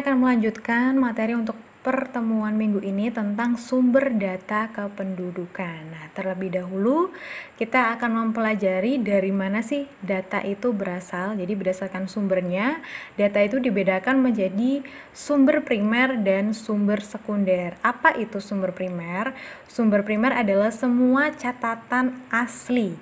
akan melanjutkan materi untuk pertemuan minggu ini tentang sumber data kependudukan. Nah, terlebih dahulu kita akan mempelajari dari mana sih data itu berasal. Jadi berdasarkan sumbernya, data itu dibedakan menjadi sumber primer dan sumber sekunder. Apa itu sumber primer? Sumber primer adalah semua catatan asli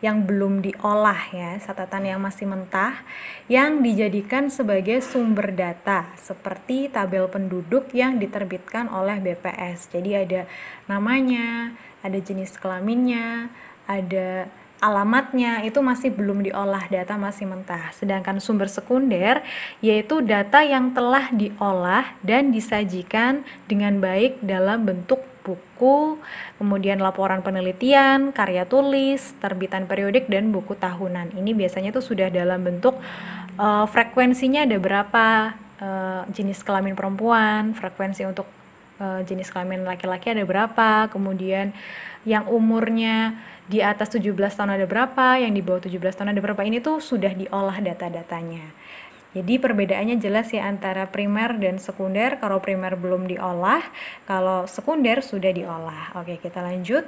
yang belum diolah ya, catatan yang masih mentah yang dijadikan sebagai sumber data seperti tabel penduduk yang diterbitkan oleh BPS. Jadi ada namanya, ada jenis kelaminnya, ada alamatnya, itu masih belum diolah, data masih mentah. Sedangkan sumber sekunder yaitu data yang telah diolah dan disajikan dengan baik dalam bentuk buku, kemudian laporan penelitian, karya tulis, terbitan periodik, dan buku tahunan. Ini biasanya tuh sudah dalam bentuk frekuensinya ada berapa, jenis kelamin perempuan, frekuensi untuk jenis kelamin laki-laki ada berapa, kemudian yang umurnya di atas 17 tahun ada berapa, yang di bawah 17 tahun ada berapa. Ini tuh sudah diolah data-datanya. Jadi perbedaannya jelas ya antara primer dan sekunder. Kalau primer belum diolah, kalau sekunder sudah diolah. Oke, kita lanjut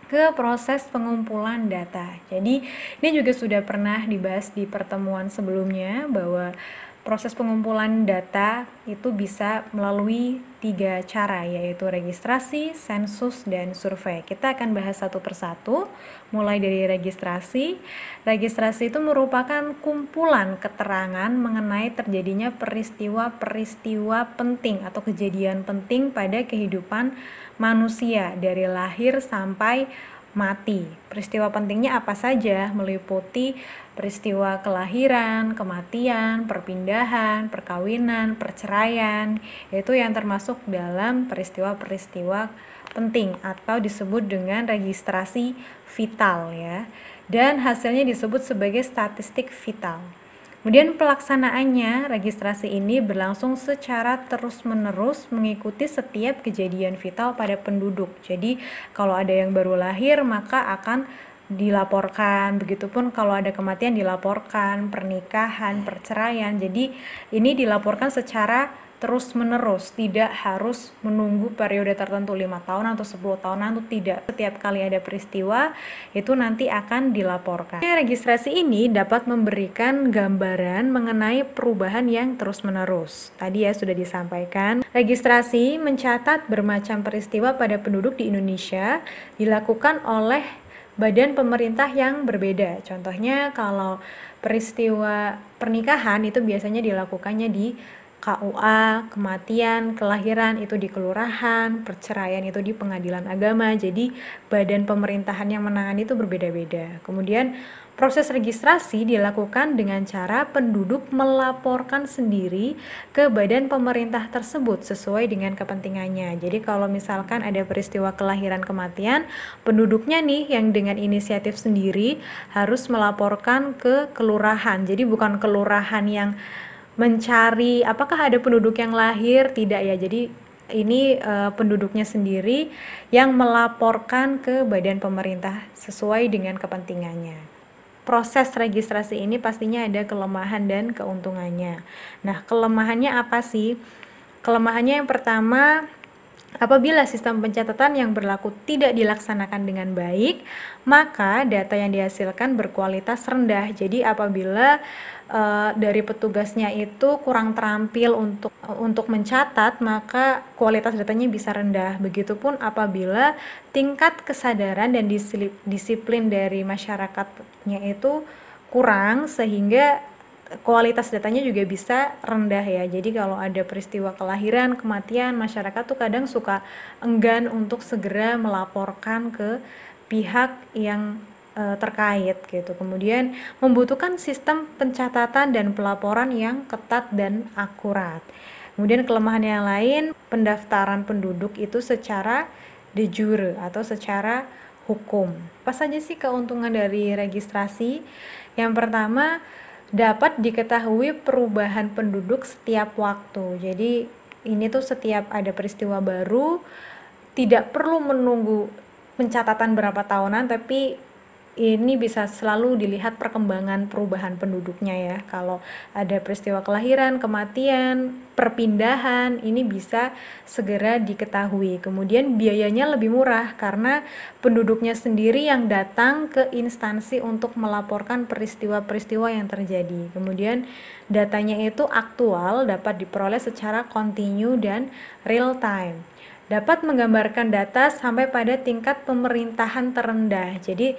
ke proses pengumpulan data. Jadi ini juga sudah pernah dibahas di pertemuan sebelumnya bahwa proses pengumpulan data itu bisa melalui 3 cara, yaitu registrasi, sensus, dan survei. Kita akan bahas satu persatu, mulai dari registrasi. Registrasi itu merupakan kumpulan keterangan mengenai terjadinya peristiwa-peristiwa penting atau kejadian penting pada kehidupan manusia dari lahir sampai mati. Peristiwa pentingnya apa saja? Meliputi peristiwa kelahiran, kematian, perpindahan, perkawinan, perceraian. Itu yang termasuk dalam peristiwa-peristiwa penting atau disebut dengan registrasi vital ya. Dan hasilnya disebut sebagai statistik vital. Kemudian pelaksanaannya, registrasi ini berlangsung secara terus-menerus mengikuti setiap kejadian vital pada penduduk. Jadi kalau ada yang baru lahir maka akan dilaporkan, begitupun kalau ada kematian dilaporkan, pernikahan, perceraian. Jadi ini dilaporkan secara terus-menerus, tidak harus menunggu periode tertentu 5 tahun atau 10 tahunan, itu tidak. Setiap kali ada peristiwa itu nanti akan dilaporkan. Registrasi ini dapat memberikan gambaran mengenai perubahan yang terus-menerus. Tadi ya sudah disampaikan. Registrasi mencatat bermacam peristiwa pada penduduk di Indonesia dilakukan oleh badan pemerintah yang berbeda. Contohnya kalau peristiwa pernikahan itu biasanya dilakukannya di KUA, kematian, kelahiran itu di kelurahan, perceraian itu di pengadilan agama. Jadi badan pemerintahan yang menangani itu berbeda-beda. Kemudian proses registrasi dilakukan dengan cara penduduk melaporkan sendiri ke badan pemerintah tersebut sesuai dengan kepentingannya. Jadi kalau misalkan ada peristiwa kelahiran kematian, penduduknya nih yang dengan inisiatif sendiri harus melaporkan ke kelurahan. Jadi bukan kelurahan yang mencari apakah ada penduduk yang lahir, tidak ya. Jadi ini penduduknya sendiri yang melaporkan ke badan pemerintah sesuai dengan kepentingannya. Proses registrasi ini pastinya ada kelemahan dan keuntungannya. Nah, kelemahannya apa sih? Kelemahannya yang pertama, apabila sistem pencatatan yang berlaku tidak dilaksanakan dengan baik, maka data yang dihasilkan berkualitas rendah. Jadi apabila dari petugasnya itu kurang terampil untuk mencatat, maka kualitas datanya bisa rendah. Begitupun apabila tingkat kesadaran dan disiplin dari masyarakatnya itu kurang, sehingga kualitas datanya juga bisa rendah ya. Jadi kalau ada peristiwa kelahiran, kematian, masyarakat tuh kadang suka enggan untuk segera melaporkan ke pihak yang terkait gitu. Kemudian membutuhkan sistem pencatatan dan pelaporan yang ketat dan akurat. Kemudian kelemahan yang lain, pendaftaran penduduk itu secara de jure atau secara hukum. Apa saja sih keuntungan dari registrasi? Yang pertama, dapat diketahui perubahan penduduk setiap waktu. Jadi ini tuh setiap ada peristiwa baru tidak perlu menunggu pencatatan berapa tahunan, tapi ini bisa selalu dilihat perkembangan perubahan penduduknya ya. Kalau ada peristiwa kelahiran, kematian, perpindahan, ini bisa segera diketahui. Kemudian biayanya lebih murah karena penduduknya sendiri yang datang ke instansi untuk melaporkan peristiwa-peristiwa yang terjadi. Kemudian datanya itu aktual, dapat diperoleh secara kontinu dan real time. Dapat menggambarkan data sampai pada tingkat pemerintahan terendah. Jadi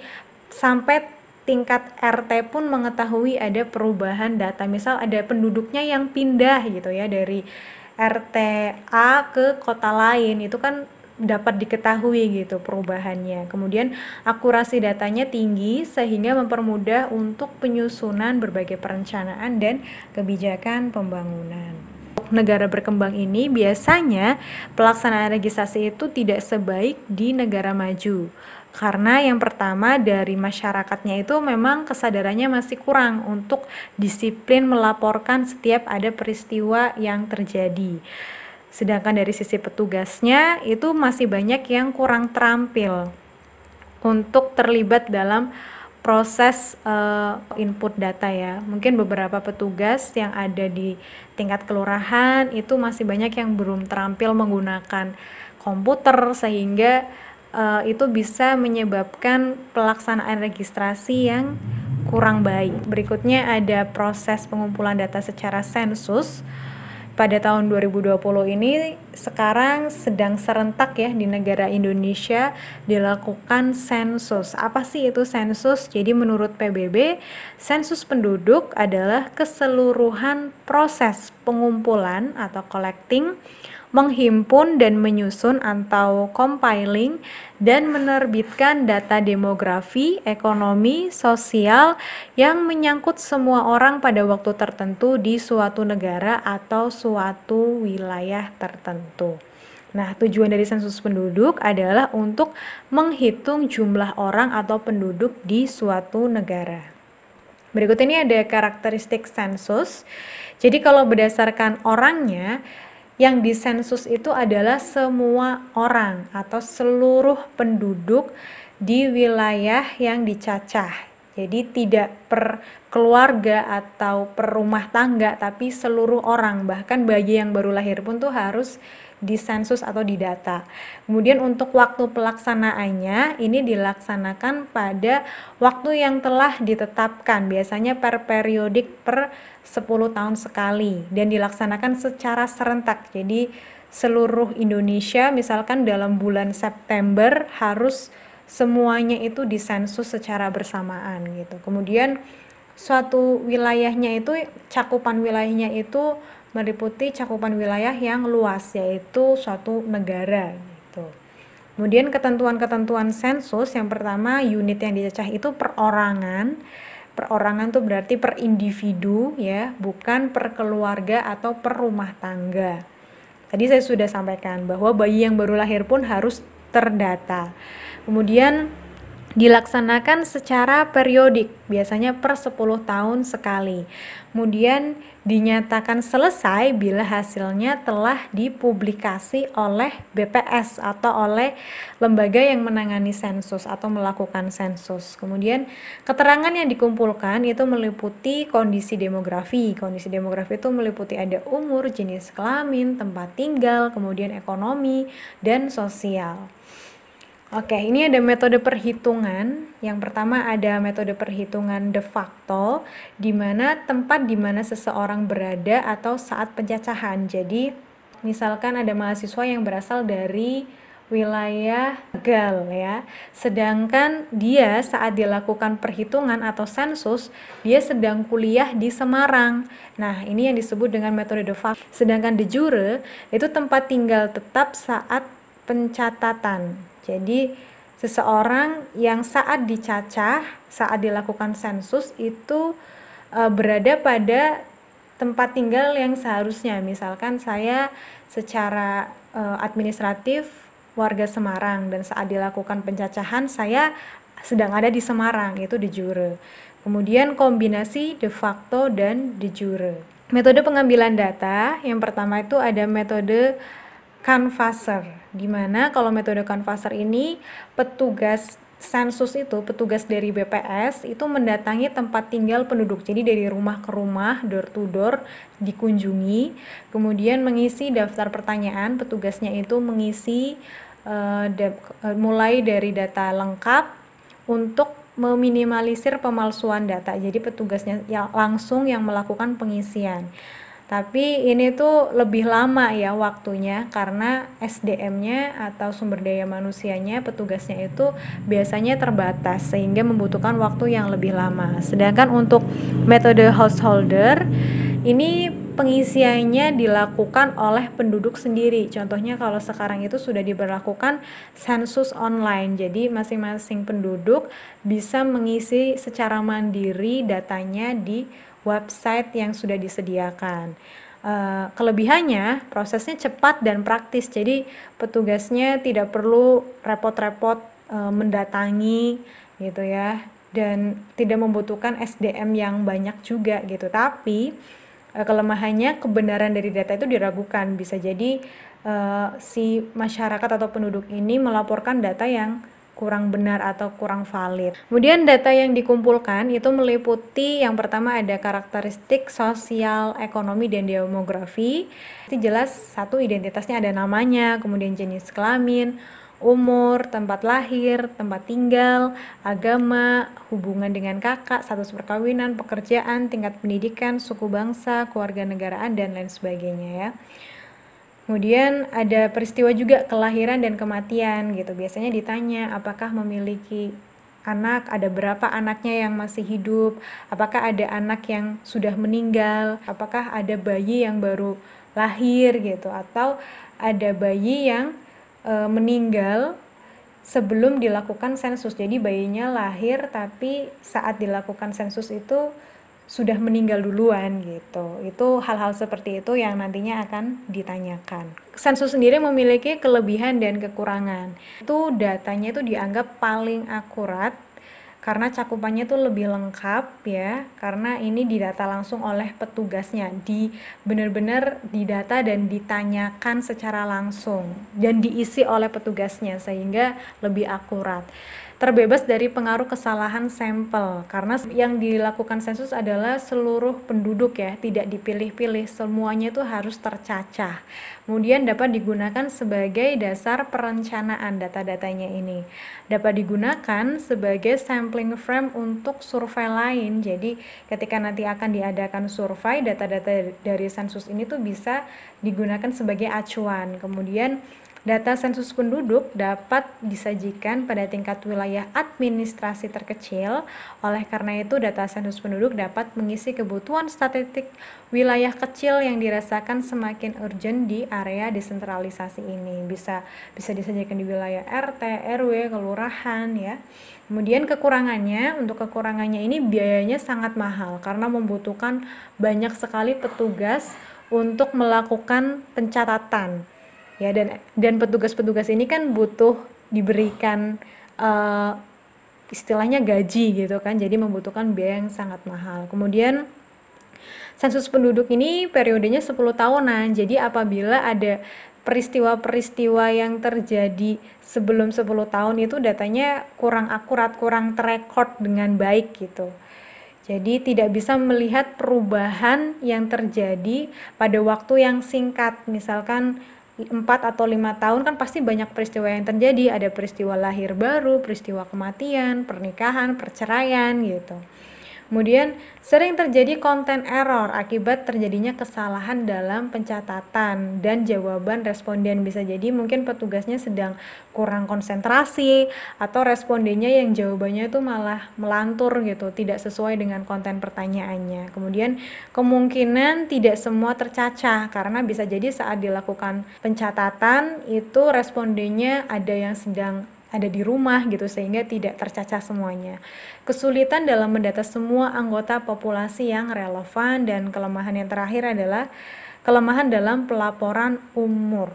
sampai tingkat RT pun mengetahui ada perubahan data. Misal ada penduduknya yang pindah gitu ya dari RT A ke kota lain, itu kan dapat diketahui gitu perubahannya. Kemudian akurasi datanya tinggi sehingga mempermudah untuk penyusunan berbagai perencanaan dan kebijakan pembangunan. Negara berkembang ini biasanya pelaksanaan registrasi itu tidak sebaik di negara maju. Karena yang pertama dari masyarakatnya itu memang kesadarannya masih kurang untuk disiplin melaporkan setiap ada peristiwa yang terjadi. Sedangkan dari sisi petugasnya itu masih banyak yang kurang terampil untuk terlibat dalam proses input data ya. Mungkin beberapa petugas yang ada di tingkat kelurahan itu masih banyak yang belum terampil menggunakan komputer sehingga itu bisa menyebabkan pelaksanaan registrasi yang kurang baik. Berikutnya ada proses pengumpulan data secara sensus. Pada tahun 2020 ini sekarang sedang serentak ya di negara Indonesia dilakukan sensus. Apa sih itu sensus? Jadi menurut PBB, sensus penduduk adalah keseluruhan proses pengumpulan atau collecting, menghimpun dan menyusun atau compiling dan menerbitkan data demografi, ekonomi, sosial yang menyangkut semua orang pada waktu tertentu di suatu negara atau suatu wilayah tertentu. Nah, tujuan dari sensus penduduk adalah untuk menghitung jumlah orang atau penduduk di suatu negara. Berikut ini ada karakteristik sensus. Jadi kalau berdasarkan orangnya, yang disensus itu adalah semua orang atau seluruh penduduk di wilayah yang dicacah. Jadi tidak per keluarga atau per rumah tangga, tapi seluruh orang, bahkan bayi yang baru lahir pun tuh harus disensus atau didata. Kemudian untuk waktu pelaksanaannya ini dilaksanakan pada waktu yang telah ditetapkan, biasanya per periodik per 10 tahun sekali dan dilaksanakan secara serentak. Jadi seluruh Indonesia misalkan dalam bulan September harus semuanya itu disensus secara bersamaan gitu. Kemudian suatu wilayahnya itu cakupan wilayahnya itu meliputi cakupan wilayah yang luas yaitu suatu negara gitu. Kemudian ketentuan-ketentuan sensus yang pertama unit yang dicacah itu perorangan. Perorangan tuh berarti per individu ya, bukan per keluarga atau per rumah tangga. Tadi saya sudah sampaikan bahwa bayi yang baru lahir pun harus terdata. Kemudian dilaksanakan secara periodik, biasanya per 10 tahun sekali. Kemudian dinyatakan selesai bila hasilnya telah dipublikasi oleh BPS atau oleh lembaga yang menangani sensus atau melakukan sensus. Kemudian keterangan yang dikumpulkan itu meliputi kondisi demografi. Kondisi demografi itu meliputi ada umur, jenis kelamin, tempat tinggal, kemudian ekonomi, dan sosial. Oke, ini ada metode perhitungan. Yang pertama ada metode perhitungan de facto, di mana tempat di mana seseorang berada atau saat pencacahan. Jadi, misalkan ada mahasiswa yang berasal dari wilayah Tegal ya, sedangkan dia saat dilakukan perhitungan atau sensus, dia sedang kuliah di Semarang. Nah, ini yang disebut dengan metode de facto. Sedangkan de jure itu tempat tinggal tetap saat pencatatan. Jadi seseorang yang saat dicacah, saat dilakukan sensus itu berada pada tempat tinggal yang seharusnya. Misalkan saya secara administratif warga Semarang dan saat dilakukan pencacahan saya sedang ada di Semarang, itu de jure. Kemudian kombinasi de facto dan de jure. Metode pengambilan data yang pertama itu ada metode canvasser, di mana kalau metode canvasser ini petugas sensus itu petugas dari BPS itu mendatangi tempat tinggal penduduk. Jadi dari rumah ke rumah, door to door dikunjungi, kemudian mengisi daftar pertanyaan. Petugasnya itu mengisi mulai dari data lengkap untuk meminimalisir pemalsuan data. Jadi petugasnya langsung yang melakukan pengisian. Tapi ini tuh lebih lama ya waktunya karena SDM-nya atau sumber daya manusianya, petugasnya itu biasanya terbatas sehingga membutuhkan waktu yang lebih lama. Sedangkan untuk metode householder ini pengisiannya dilakukan oleh penduduk sendiri. Contohnya kalau sekarang itu sudah diberlakukan sensus online. Jadi masing-masing penduduk bisa mengisi secara mandiri datanya di website yang sudah disediakan. Kelebihannya prosesnya cepat dan praktis, jadi petugasnya tidak perlu repot-repot mendatangi gitu ya, dan tidak membutuhkan SDM yang banyak juga gitu. Tapi kelemahannya kebenaran dari data itu diragukan, bisa jadi si masyarakat atau penduduk ini melaporkan data yang kurang benar atau kurang valid. Kemudian data yang dikumpulkan itu meliputi yang pertama ada karakteristik sosial, ekonomi, dan demografi. Itu jelas satu identitasnya ada namanya, kemudian jenis kelamin, umur, tempat lahir, tempat tinggal, agama, hubungan dengan kakak, status perkawinan, pekerjaan, tingkat pendidikan, suku bangsa, keluarga negaraan, dan lain sebagainya ya. Kemudian ada peristiwa juga kelahiran dan kematian gitu. Biasanya ditanya apakah memiliki anak, ada berapa anaknya yang masih hidup, apakah ada anak yang sudah meninggal, apakah ada bayi yang baru lahir gitu, atau ada bayi yang meninggal sebelum dilakukan sensus. Jadi bayinya lahir tapi saat dilakukan sensus itu sudah meninggal duluan gitu. Itu hal-hal seperti itu yang nantinya akan ditanyakan. Sensus sendiri memiliki kelebihan dan kekurangan. Itu datanya itu dianggap paling akurat karena cakupannya tuh lebih lengkap ya, karena ini didata langsung oleh petugasnya, benar-benar didata dan ditanyakan secara langsung dan diisi oleh petugasnya sehingga lebih akurat. Terbebas dari pengaruh kesalahan sampel karena yang dilakukan sensus adalah seluruh penduduk ya, tidak dipilih-pilih, semuanya itu harus tercacah. Kemudian dapat digunakan sebagai dasar perencanaan data-datanya ini. Dapat digunakan sebagai sampling frame untuk survei lain. Jadi ketika nanti akan diadakan survei, data-data dari sensus ini tuh bisa digunakan sebagai acuan. Kemudian data sensus penduduk dapat disajikan pada tingkat wilayah administrasi terkecil. Oleh karena itu, data sensus penduduk dapat mengisi kebutuhan statistik wilayah kecil yang dirasakan semakin urgent di area desentralisasi ini. Bisa disajikan di wilayah RT, RW, kelurahan ya. Kemudian untuk kekurangannya ini biayanya sangat mahal karena membutuhkan banyak sekali petugas untuk melakukan pencatatan. Ya, dan petugas-petugas ini kan butuh diberikan istilahnya gaji gitu kan, jadi membutuhkan biaya yang sangat mahal. Kemudian sensus penduduk ini periodenya 10 tahunan, jadi apabila ada peristiwa-peristiwa yang terjadi sebelum 10 tahun itu datanya kurang akurat, kurang terekord dengan baik gitu. Jadi tidak bisa melihat perubahan yang terjadi pada waktu yang singkat, misalkan 4 atau 5 tahun kan pasti banyak peristiwa yang terjadi, ada peristiwa lahir baru, peristiwa kematian, pernikahan, perceraian gitu. Kemudian sering terjadi content error akibat terjadinya kesalahan dalam pencatatan dan jawaban responden. Bisa jadi mungkin petugasnya sedang kurang konsentrasi atau respondennya yang jawabannya itu malah melantur gitu, tidak sesuai dengan konten pertanyaannya. Kemudian kemungkinan tidak semua tercacah karena bisa jadi saat dilakukan pencatatan itu respondennya ada yang sedang ada di rumah gitu sehingga tidak tercacah semuanya. Kesulitan dalam mendata semua anggota populasi yang relevan, dan kelemahan yang terakhir adalah kelemahan dalam pelaporan umur.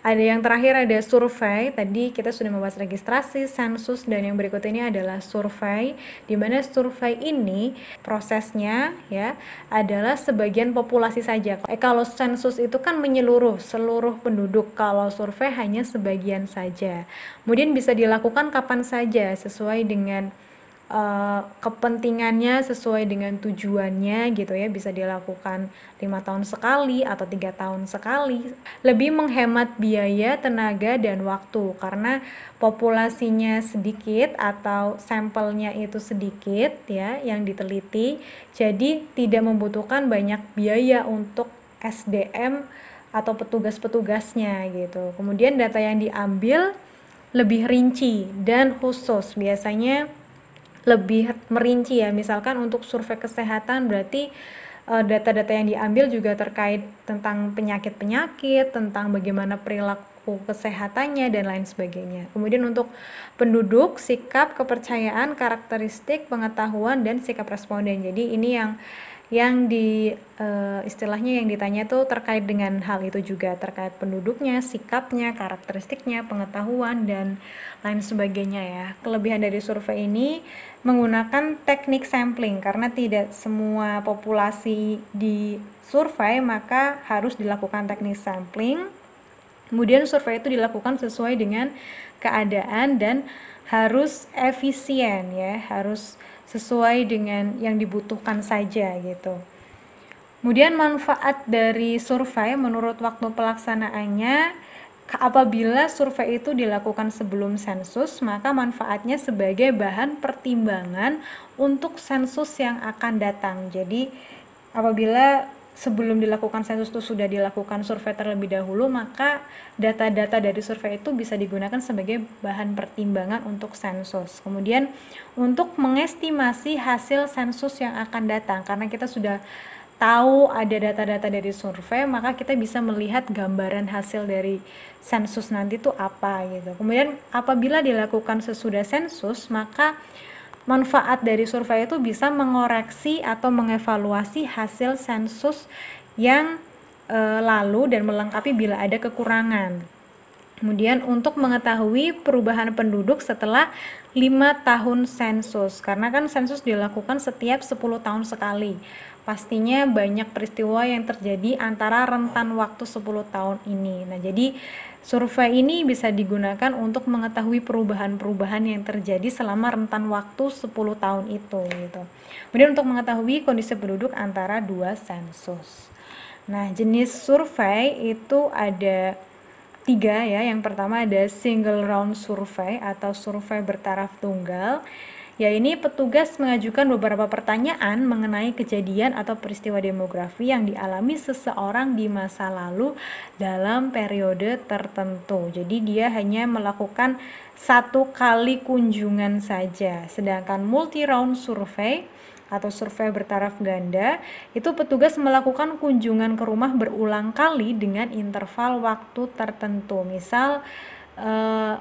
Ada yang terakhir ada survei. Tadi kita sudah membahas registrasi, sensus, dan yang berikut ini adalah survei, di mana survei ini prosesnya ya adalah sebagian populasi saja. Kalau sensus itu kan menyeluruh seluruh penduduk, kalau survei hanya sebagian saja. Kemudian bisa dilakukan kapan saja sesuai dengan kepentingannya, sesuai dengan tujuannya gitu ya. Bisa dilakukan 5 tahun sekali atau 3 tahun sekali. Lebih menghemat biaya, tenaga, dan waktu karena populasinya sedikit atau sampelnya itu sedikit ya yang diteliti, jadi tidak membutuhkan banyak biaya untuk SDM atau petugas-petugasnya gitu. Kemudian data yang diambil lebih rinci dan khusus, biasanya lebih merinci ya. Misalkan untuk survei kesehatan berarti data-data yang diambil juga terkait tentang penyakit-penyakit, tentang bagaimana perilaku kesehatannya dan lain sebagainya. Kemudian untuk penduduk, sikap, kepercayaan, karakteristik, pengetahuan, dan sikap responden. Jadi ini yang istilahnya yang ditanya tuh terkait dengan hal itu juga, terkait penduduknya, sikapnya, karakteristiknya, pengetahuan, dan lain sebagainya ya. Kelebihan dari survei ini menggunakan teknik sampling karena tidak semua populasi di survei, maka harus dilakukan teknik sampling. Kemudian survei itu dilakukan sesuai dengan keadaan dan harus efisien ya, harus sesuai dengan yang dibutuhkan saja gitu. Kemudian manfaat dari survei menurut waktu pelaksanaannya, apabila survei itu dilakukan sebelum sensus, maka manfaatnya sebagai bahan pertimbangan untuk sensus yang akan datang. Jadi apabila sebelum dilakukan sensus itu sudah dilakukan survei terlebih dahulu, maka data-data dari survei itu bisa digunakan sebagai bahan pertimbangan untuk sensus. Kemudian untuk mengestimasi hasil sensus yang akan datang, karena kita sudah tahu ada data-data dari survei, maka kita bisa melihat gambaran hasil dari sensus nanti itu apa gitu. Kemudian apabila dilakukan sesudah sensus, maka manfaat dari survei itu bisa mengoreksi atau mengevaluasi hasil sensus yang lalu dan melengkapi bila ada kekurangan. Kemudian untuk mengetahui perubahan penduduk setelah 5 tahun sensus, karena kan sensus dilakukan setiap 10 tahun sekali. Pastinya banyak peristiwa yang terjadi antara rentan waktu 10 tahun ini. Nah, jadi survei ini bisa digunakan untuk mengetahui perubahan-perubahan yang terjadi selama rentan waktu 10 tahun itu gitu. Kemudian untuk mengetahui kondisi penduduk antara 2 sensus. Nah, jenis survei itu ada 3 ya. Yang pertama ada single round survey atau survei bertaraf tunggal. Ya, ini petugas mengajukan beberapa pertanyaan mengenai kejadian atau peristiwa demografi yang dialami seseorang di masa lalu dalam periode tertentu. Jadi dia hanya melakukan 1 kali kunjungan saja. Sedangkan multi round survey atau survei bertaraf ganda, itu petugas melakukan kunjungan ke rumah berulang kali dengan interval waktu tertentu. Misal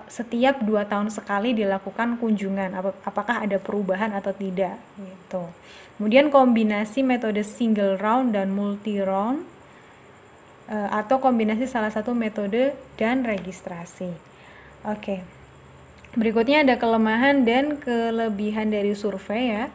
setiap 2 tahun sekali dilakukan kunjungan, apakah ada perubahan atau tidak gitu. Kemudian kombinasi metode single round dan multi round atau kombinasi salah satu metode dan registrasi. Oke. Berikutnya ada kelemahan dan kelebihan dari survei ya.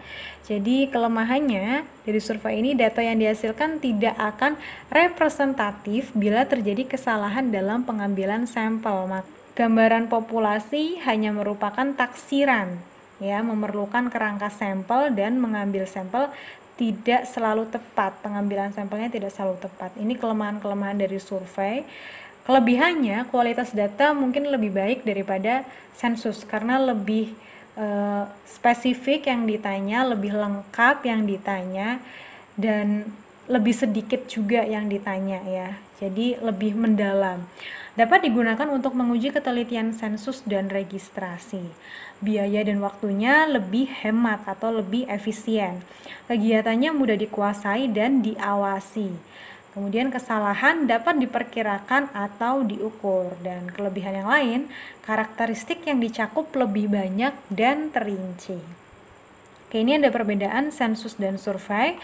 Jadi kelemahannya dari survei ini, data yang dihasilkan tidak akan representatif bila terjadi kesalahan dalam pengambilan sampel. Gambaran populasi hanya merupakan taksiran ya, memerlukan kerangka sampel dan mengambil sampel tidak selalu tepat, pengambilan sampelnya tidak selalu tepat. Ini kelemahan-kelemahan dari survei. Kelebihannya, kualitas data mungkin lebih baik daripada sensus karena lebih spesifik yang ditanya, lebih lengkap yang ditanya, dan lebih sedikit juga yang ditanya ya. Jadi lebih mendalam. Dapat digunakan untuk menguji ketelitian sensus dan registrasi. Biaya dan waktunya lebih hemat atau lebih efisien. Kegiatannya mudah dikuasai dan diawasi. Kemudian kesalahan dapat diperkirakan atau diukur. Dan kelebihan yang lain, karakteristik yang dicakup lebih banyak dan terinci. Oke, ini ada perbedaan sensus dan survei.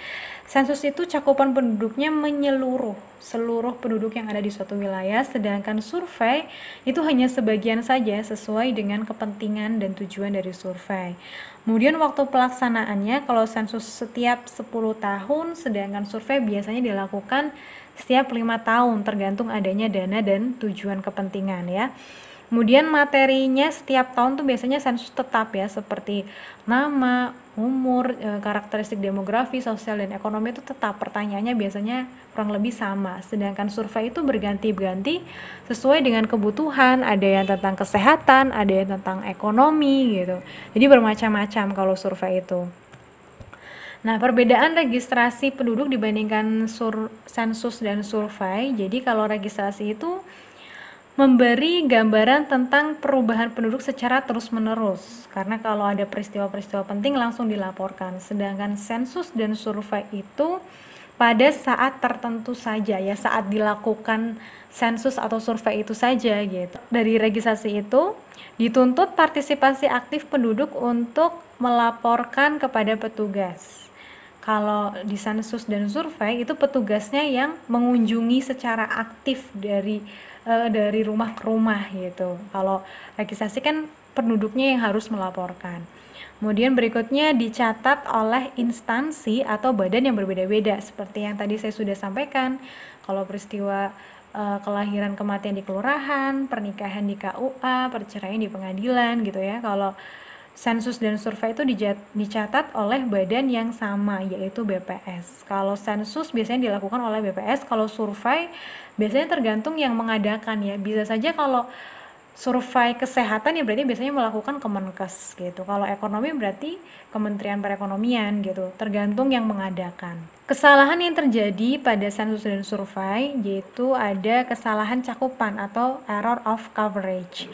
Sensus itu cakupan penduduknya menyeluruh, seluruh penduduk yang ada di suatu wilayah, sedangkan survei itu hanya sebagian saja sesuai dengan kepentingan dan tujuan dari survei. Kemudian waktu pelaksanaannya, kalau sensus setiap 10 tahun, sedangkan survei biasanya dilakukan setiap 5 tahun, tergantung adanya dana dan tujuan kepentingan ya. Kemudian materinya setiap tahun tuh biasanya sensus tetap ya, seperti nama, umur, karakteristik demografi, sosial, dan ekonomi itu tetap. Pertanyaannya biasanya kurang lebih sama. Sedangkan survei itu berganti-ganti sesuai dengan kebutuhan. Ada yang tentang kesehatan, ada yang tentang ekonomi gitu. Jadi bermacam-macam kalau survei itu. Nah, perbedaan registrasi penduduk dibandingkan sensus dan survei. Jadi kalau registrasi itu memberi gambaran tentang perubahan penduduk secara terus-menerus, karena kalau ada peristiwa-peristiwa penting langsung dilaporkan. Sedangkan sensus dan survei itu pada saat tertentu saja ya, saat dilakukan sensus atau survei itu saja gitu. Dari registrasi itu dituntut partisipasi aktif penduduk untuk melaporkan kepada petugas. Kalau di sensus dan survei itu petugasnya yang mengunjungi secara aktif dari rumah ke rumah gitu. Kalau registrasi kan penduduknya yang harus melaporkan. Kemudian berikutnya dicatat oleh instansi atau badan yang berbeda-beda, seperti yang tadi saya sudah sampaikan. Kalau peristiwa kelahiran kematian di kelurahan, pernikahan di KUA, perceraian di pengadilan gitu ya. Kalau sensus dan survei itu dicatat oleh badan yang sama, yaitu BPS. Kalau sensus biasanya dilakukan oleh BPS, kalau survei biasanya tergantung yang mengadakan ya. Bisa saja kalau survei kesehatan ya berarti biasanya melakukan Kemenkes gitu. Kalau ekonomi berarti Kementerian Perekonomian gitu, tergantung yang mengadakan. Kesalahan yang terjadi pada sensus dan survei yaitu ada kesalahan cakupan atau error of coverage.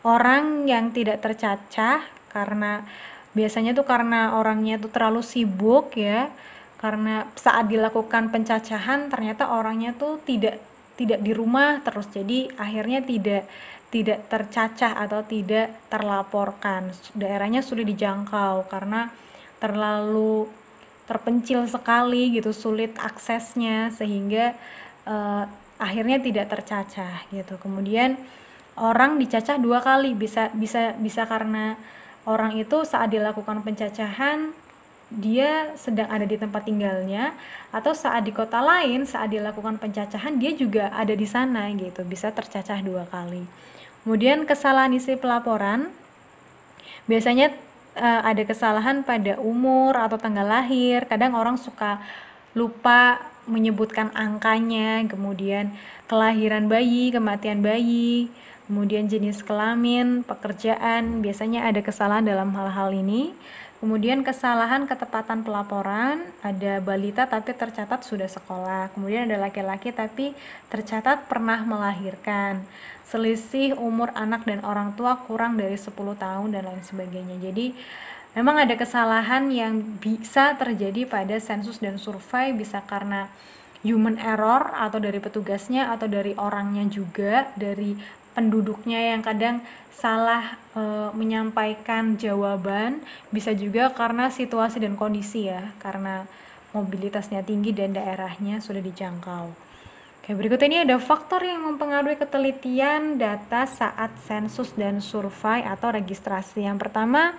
Orang yang tidak tercacah karena biasanya tuh karena orangnya tuh terlalu sibuk ya, karena saat dilakukan pencacahan ternyata orangnya tuh tidak di rumah terus, jadi akhirnya tidak tercacah atau tidak terlaporkan. Daerahnya sudah dijangkau karena terlalu terpencil sekali gitu, sulit aksesnya sehingga akhirnya tidak tercacah gitu. Kemudian orang dicacah 2 kali, bisa karena orang itu saat dilakukan pencacahan dia sedang ada di tempat tinggalnya, atau saat di kota lain saat dilakukan pencacahan dia juga ada di sana gitu, bisa tercacah 2 kali. Kemudian kesalahan isi pelaporan biasanya ada kesalahan pada umur atau tanggal lahir. Kadang orang suka lupa menyebutkan angkanya, kemudian kelahiran bayi, kematian bayi, kemudian jenis kelamin, pekerjaan, biasanya ada kesalahan dalam hal-hal ini. Kemudian kesalahan ketepatan pelaporan, ada balita tapi tercatat sudah sekolah. Kemudian ada laki-laki tapi tercatat pernah melahirkan. Selisih umur anak dan orang tua kurang dari 10 tahun dan lain sebagainya. Jadi memang ada kesalahan yang bisa terjadi pada sensus dan survei, bisa karena human error atau dari petugasnya atau dari orangnya juga, dari penduduknya yang kadang salah menyampaikan jawaban, bisa juga karena situasi dan kondisi ya, karena mobilitasnya tinggi dan daerahnya sudah dijangkau. Oke, berikut ini ada faktor yang mempengaruhi ketelitian data saat sensus dan survei atau registrasi. Yang pertama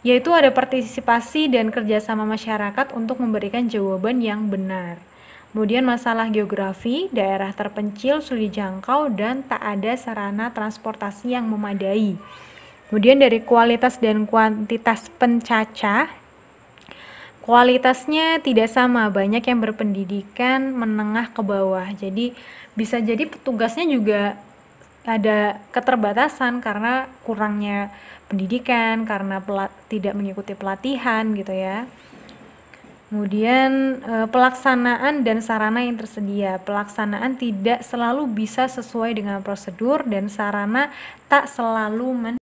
yaitu ada partisipasi dan kerjasama masyarakat untuk memberikan jawaban yang benar. Kemudian masalah geografi, daerah terpencil sulit dijangkau dan tak ada sarana transportasi yang memadai. Kemudian dari kualitas dan kuantitas pencacah, kualitasnya tidak sama, banyak yang berpendidikan menengah ke bawah. Jadi bisa jadi petugasnya juga ada keterbatasan karena kurangnya pendidikan, karena tidak mengikuti pelatihan gitu ya. Kemudian pelaksanaan dan sarana yang tersedia. Pelaksanaan tidak selalu bisa sesuai dengan prosedur dan sarana tak selalu